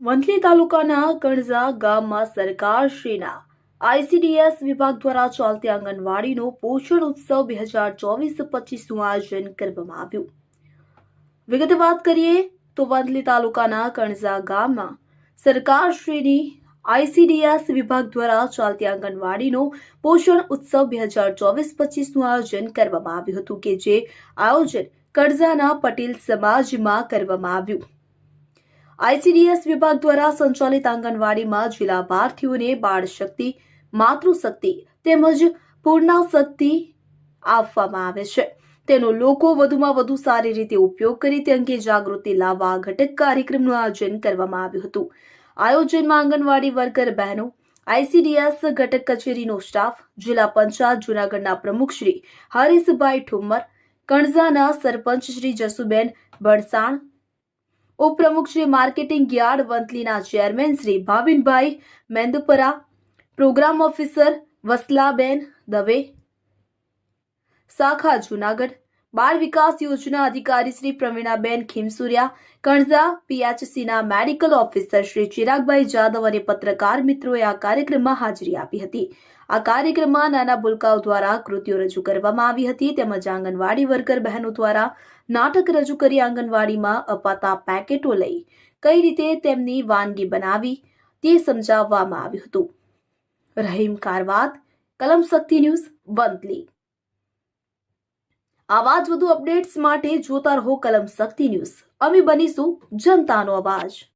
વંથલી તાલુકાના કણઝા ગામમાં સરકારશ્રીના આઈસીડીએસ વિભાગ દ્વારા ચાલતી આંગણવાડીનો પોષણ ઉત્સવ 2024-25નું આયોજન કરવામાં આવ્યું. વિગતે વાત કરીએ તો વંથલી તાલુકાના કણઝા ગામમાં સરકારશ્રીની આઈસીડીએસ વિભાગ દ્વારા ચાલતી આંગણવાડીનો પોષણ ઉત્સવ 2024-25નું આયોજન કરવામાં આવ્યું હતું કે જે આયોજન કણઝાના પટેલ સમાજમાં કરવામાં આવ્યું. આઈસીડીએસ વિભાગ દ્વારા સંચાલિત આંગણવાડીમાં જિલ્લા લાભાર્થીઓને બાળ શક્તિ, માતૃશક્તિ તેમજ પૂર્ણાશક્તિ આપવામાં આવે છે. તેનો લોકો વધુમાં વધુ સારી રીતે ઉપયોગ કરી તે અંગે જાગૃતિ લાવવા ઘટક કાર્યક્રમનું આયોજન કરવામાં આવ્યું હતું. આયોજનમાં આંગણવાડી વર્કર બહેનો, આઈસીડીએસ ઘટક કચેરીનો સ્ટાફ, જિલ્લા પંચાયત જૂનાગઢના પ્રમુખ શ્રી હરીશભાઈ ઠુમ્મર, કણઝાના સરપંચ શ્રી જસુબેન બણસાણ, ઉપપ્રમુખ શ્રી માર્કેટિંગ યાર્ડ વંથલીના chairman Shri Bhavinbhai Mendupara, program officer Vasalaben Dave, શાખા જૂનાગઢ, બાળ વિકાસ યોજના અધિકારી શ્રી પ્રવીણાબેન ખીમસુરિયા, કણઝા પીએચસીના મેડિકલ ઓફિસર શ્રી ચિરાગભાઈ જાદવ અને પત્રકાર મિત્રોએ આ કાર્યક્રમમાં હાજરી આપી હતી. આ કાર્યક્રમમાં નાના ભૂલકાઓ દ્વારા કૃતિઓ રજૂ કરવામાં આવી હતી તેમજ આંગણવાડી વર્કર બહેનો દ્વારા નાટક રજૂ કરી આંગણવાડીમાં અપાતા પેકેટો લઈ કઈ રીતે તેમની વાનગી બનાવી તે સમજાવવામાં આવ્યું હતું. રહીમ કારવાત, કલમ શક્તિ ન્યૂઝ, વંથલી. આવા જ વધુ અપડેટ્સ માટે જોતા રહો કલમ શક્તિ ન્યૂઝ. અમે બનીશું જનતાનો અવાજ.